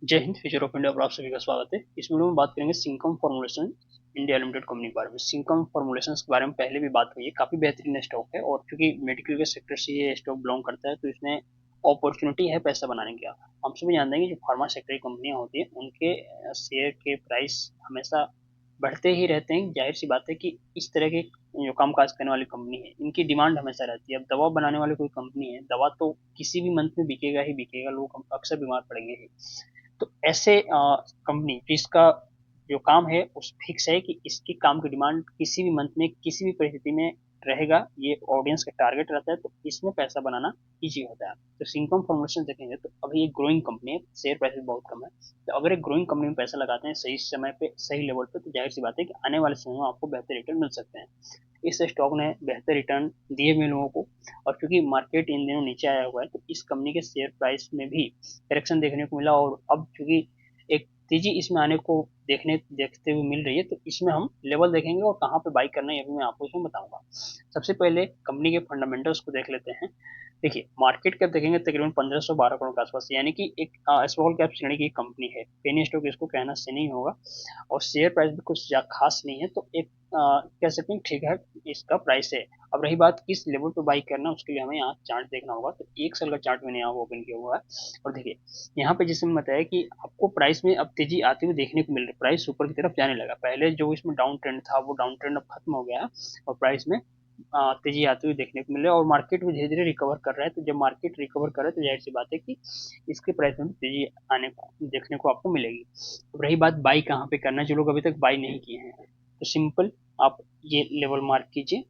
जय Hind. Future of India पर आप सभी का स्वागत है। इस वीडियो में बात करेंगे सिंकम फॉर्मुलेशन इंडिया लिमिटेड कंपनी के बारे में। सिंकम फॉर्मुलेशन के बारे में पहले भी बात हुई है, काफी बेहतरीन स्टॉक है और क्योंकि मेडिकल के सेक्टर से ये स्टॉक बिलोंग करता है तो इसमें अपॉर्चुनिटी है पैसा बनाने की। हम सभी जानते हैं कि जो फार्मा सेक्टर की कंपनियां होती है उनके शेयर के प्राइस हमेशा बढ़ते ही रहते हैं। जाहिर सी बात है कि इस तरह के जो काम काज करने वाली कंपनी है इनकी डिमांड हमेशा रहती है। अब दवा बनाने वाली कोई कंपनी है, दवा तो किसी भी मंथ में बिकेगा ही बिकेगा, लोग अक्सर बीमार पड़ेंगे ही। तो ऐसे कंपनी जिसका जो काम है उस फिक्स है कि इसकी काम की डिमांड किसी भी मंथ में किसी भी परिस्थिति में रहेगा, ये ऑडियंस का टारगेट रहता है, तो इसमें पैसा बनाना इजी होता है। तो सिंकम फॉर्मुलेशन देखेंगे तो अभी एक ग्रोइंग कंपनी है, शेयर प्राइस भी बहुत कम है। तो अगर एक ग्रोइंग कंपनी में पैसा लगाते हैं सही समय पे सही लेवल पे, तो जाहिर सी बात है कि आने वाले समय में आपको बेहतर रिटर्न मिल सकते हैं। इस स्टॉक ने बेहतर रिटर्न दिए हुए लोगों को, और क्योंकि मार्केट इन दिनों नीचे आया हुआ है तो इस कंपनी के शेयर प्राइस में भी करेक्शन देखने को मिला। और अब चूंकि एक तेजी इसमें आने को देखते हुए मिल रही है, तो इसमें हम लेवल देखेंगे और कहाँ पे बाई करना है ये भी मैं आपको इसमें बताऊंगा। सबसे पहले कंपनी के फंडामेंटल्स को देख लेते हैं। देखिए, मार्केट कैप देखेंगे तकरीबन 1512 करोड़ के आसपास, यानी कि एक स्मॉल कैप श्रेणी की कंपनी है, पेनी स्टॉक इसको कहना सही नहीं होगा। और शेयर प्राइस भी कुछ खास नहीं है, तो एक कह सकते हैं ठीक है इसका प्राइस है। अब रही बात किस लेवल पे बाई करना, उसके लिए हमें यहाँ चार्ट देखना होगा। तो एक साल का चार्ट मैंने यहाँ ओपन किया हुआ है और देखिए यहाँ पे जैसे मैंने बताया कि आपको प्राइस में अब तेजी आती हुई देखने को मिल रही है, प्राइस ऊपर की तरफ जाने लगा। पहले जो इसमें डाउन ट्रेंड था वो डाउन ट्रेंड अब खत्म हो गया है और प्राइस में तेजी आती हुई देखने को मिल रही है और मार्केट भी धीरे धीरे रिकवर कर रहा है। तो जब मार्केट रिकवर कर रहा है तो जाहिर सी बात है कि इसके प्राइस में भी तेजी आने को देखने को आपको मिलेगी। अब रही बात बाई कहाँ पे करना है, जो लोग अभी तक बाई नहीं किए हैं तो सिंपल आप ये लेवल मार्क कीजिए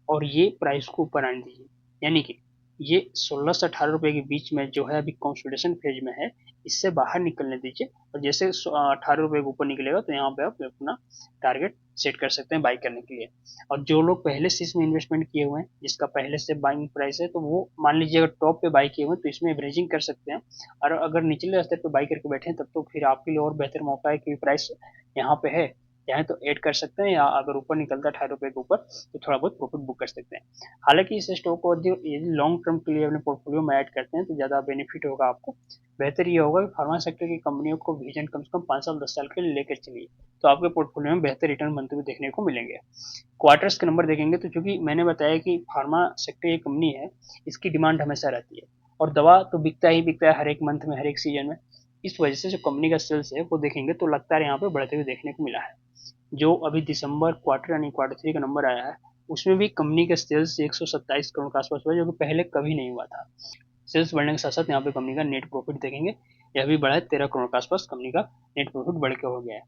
और ये प्राइस को ऊपर आने दीजिए। यानी कि ये 16 से 18 रुपए के बीच में जो है अभी कंसोलिडेशन फेज में है, इससे बाहर निकलने दीजिए। और जैसे 18 रुपए के ऊपर निकलेगा तो यहाँ पे आप अपना टारगेट सेट कर सकते हैं बाई करने के लिए। और जो लोग पहले से इसमें इन्वेस्टमेंट किए हुए हैं, जिसका पहले से बाइंग प्राइस है, तो वो मान लीजिए अगर टॉप पे बाई किए हुए हैं तो इसमें एवरेजिंग कर सकते हैं। और अगर निचले स्तर पे बाई करके बैठे हैं तब तो फिर आपके लिए और बेहतर मौका है कि प्राइस यहाँ पे है, चाहे तो ऐड कर सकते हैं, या अगर ऊपर निकलता है 18 रुपए के ऊपर तो थोड़ा बहुत प्रॉफिट बुक कर सकते हैं। हालांकि इस स्टॉक को यदि लॉन्ग टर्म के लिए अपने पोर्टफोलियो में ऐड करते हैं तो ज़्यादा बेनिफिट होगा आपको। बेहतर ये होगा कि फार्मा सेक्टर की कंपनियों को विजन कम से कम 5 साल 10 साल के लिए लेकर चलिए, तो आपके पोर्टफोलियो में बेहतर रिटर्न बनते हुए देखने को मिलेंगे। क्वार्टर्स के नंबर देखेंगे तो चूंकि मैंने बताया कि फार्मा सेक्टर एक कंपनी है, इसकी डिमांड हमेशा रहती है और दवा तो बिकता ही बिकता है हर एक मंथ में हर एक सीजन में। इस वजह से जो कंपनी का सेल्स है वो देखेंगे तो लगता है यहाँ पे बढ़ते हुए देखने को मिला है। जो अभी दिसंबर क्वार्टर यानी क्वार्टर 3 का नंबर आया है उसमें भी कंपनी के सेल्स 127 करोड़ के आसपास हुआ, जो कि पहले कभी नहीं हुआ था। सेल्स बढ़ने के साथ साथ यहाँ पे कंपनी का नेट प्रॉफिट देखेंगे, यह भी बढ़ा है, 13 करोड़ के आसपास कंपनी का नेट प्रॉफिट बढ़ के हो गया है।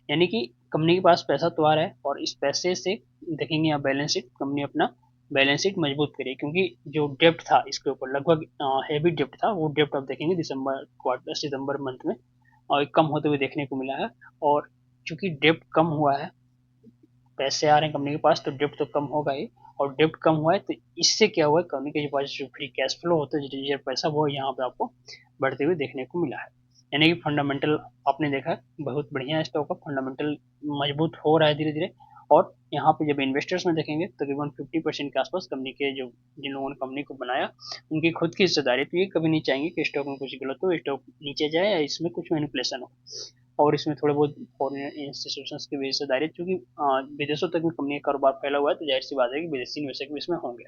यानी कि कंपनी के पास पैसा तो आ रहा है और इस पैसे से देखेंगे यहाँ बैलेंस शीट, कंपनी अपना बैलेंस शीट मजबूत करिए, क्योंकि जो डेप्ट था इसके ऊपर लगभग हैवी डेप्ट था, वो डेप्ट आप देखेंगे दिसंबर क्वार्टर सितंबर मंथ में और कम होते हुए देखने को मिला है। और चूंकि डेप्ट कम हुआ है, पैसे आ रहे हैं कंपनी के पास, तो डेप्ट तो कम होगा ही। और डेप्ट कम हुआ है तो इससे क्या हुआ है, कंपनी के पास जो फ्री कैश फ्लो होता है, जो पैसा, वो यहाँ पे आपको बढ़ते हुए देखने को मिला है। यानी कि फंडामेंटल आपने देखा बहुत बढ़िया है, स्टॉक का फंडामेंटल मजबूत हो रहा है धीरे धीरे। और यहाँ पे जब इन्वेस्टर्स में देखेंगे तकरीबन 50% के आसपास कंपनी के जो जिन लोगों ने कंपनी को बनाया उनकी खुद की हिस्सेदारी, तो ये कभी नहीं चाहेंगे कि स्टॉक में कुछ गलत हो, स्टॉक नीचे जाए या इसमें कुछ मैनिपुलेशन हो। और इसमें थोड़े बहुत फॉरेन इंस्टीट्यूशंस की भी हिस्सेदारी, क्योंकि विदेशों तक भी कंपनी का कारोबार फैला हुआ है, तो जाहिर सी बात है कि विदेशी निवेशक भी इसमें होंगे।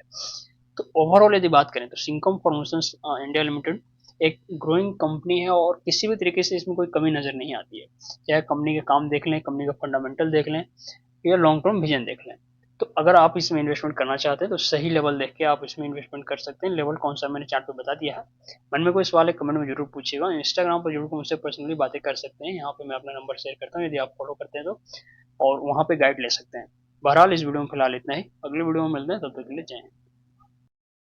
तो ओवरऑल यदि बात करें तो सिंकम फॉर्मेशंस इंडिया लिमिटेड एक ग्रोइंग कंपनी है और किसी भी तरीके से इसमें कोई कमी नजर नहीं आती है। चाहे कंपनी के काम देख लें, कंपनी का फंडामेंटल देख लें या लॉन्ग टर्म विजन देख लें। तो अगर आप इसमें इन्वेस्टमेंट करना चाहते हैं तो सही लेवल देख के आप इसमें इन्वेस्टमेंट कर सकते हैं। लेवल कौन सा मैंने चार्ट पे बता दिया है। मन में कोई सवाल है कमेंट में जरूर पूछिएगा, इंस्टाग्राम पर जरूर मुझसे पर्सनली बातें कर सकते हैं, यहाँ पे मैं अपना नंबर शेयर करता हूँ, यदि आप फॉलो करते हैं तो, और वहाँ पे गाइड ले सकते हैं। बहरहाल इस वीडियो में फिलहाल इतना ही, अगले वीडियो में मिलते हैं, तब तक के लिए जय हिंद।